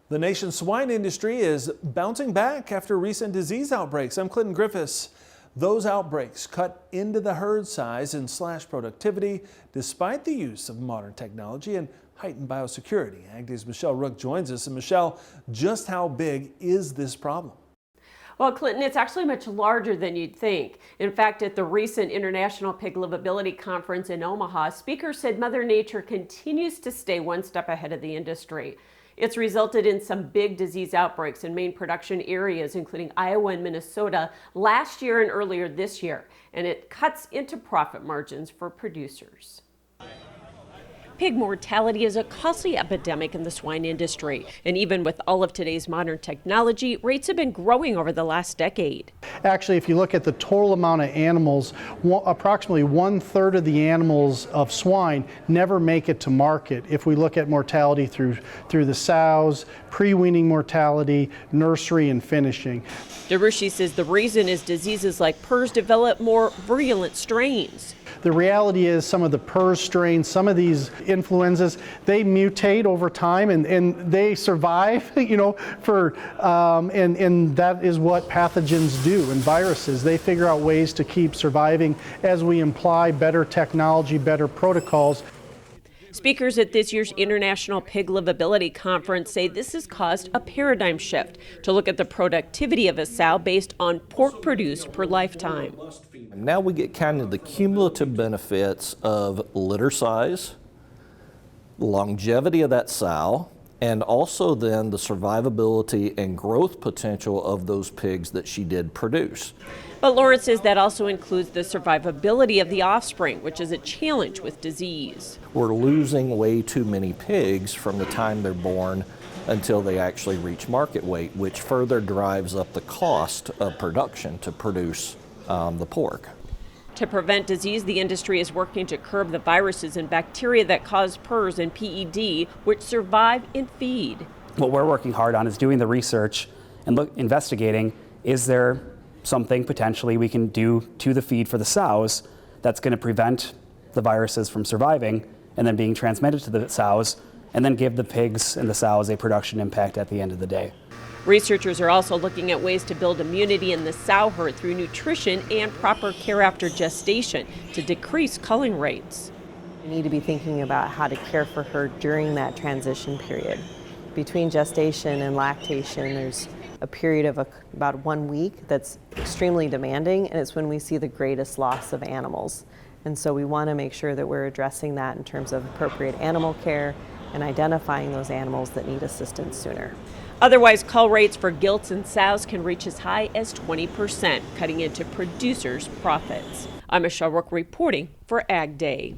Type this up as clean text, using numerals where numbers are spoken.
The nation's swine industry is bouncing back after recent disease outbreaks. I'm Clinton Griffiths. Those outbreaks cut into the herd size and slashed productivity despite the use of modern technology and heightened biosecurity. AgDay's Rook joins us. And Michelle, just how big is this problem? Well, Clinton, it's actually much larger than you'd think. In fact, at the recent International Pig Livability Conference in Omaha, speakers said Mother Nature continues to stay one step ahead of the industry. It's resulted in some big disease outbreaks in main production areas, including Iowa and Minnesota, last year and earlier this year, and it cuts into profit margins for producers. Pig mortality is a costly epidemic in the swine industry, and even with all of today's modern technology, rates have been growing over the last decade. Actually, if you look at the total amount of animals, approximately 1/3 of the animals of swine never make it to market. If we look at mortality through the sows, pre-weaning mortality, nursery, and finishing. DeRushi says the reason is diseases like PRRS develop more virulent strains. The reality is some of the PRRS strains, some of these influenzas, they mutate over time and they survive, and that is what pathogens do and viruses. They figure out ways to keep surviving as we imply better technology, better protocols. Speakers at this year's International Pig Livability Conference say this has caused a paradigm shift to look at the productivity of a sow based on pork produced per lifetime. Now we get kind of the cumulative benefits of litter size, longevity of that sow, and also then the survivability and growth potential of those pigs that she did produce. But Lawrence says that also includes the survivability of the offspring, which is a challenge with disease. We're losing way too many pigs from the time they're born until they actually reach market weight, which further drives up the cost of production to produce the pork. To prevent disease, the industry is working to curb the viruses and bacteria that cause PRRS and PED, which survive in feed. What we're working hard on is doing the research and investigating, is there something potentially we can do to the feed for the sows that's going to prevent the viruses from surviving and then being transmitted to the sows, and then give the pigs and the sows a production impact at the end of the day. Researchers are also looking at ways to build immunity in the sow herd through nutrition and proper care after gestation to decrease culling rates. We need to be thinking about how to care for her during that transition period. Between gestation and lactation, there's a period of about 1 week that's extremely demanding, and it's when we see the greatest loss of animals. And so we want to make sure that we're addressing that in terms of appropriate animal care and identifying those animals that need assistance sooner. Otherwise, cull rates for gilts and sows can reach as high as 20%, cutting into producers' profits. I'm Rook reporting for AgDay.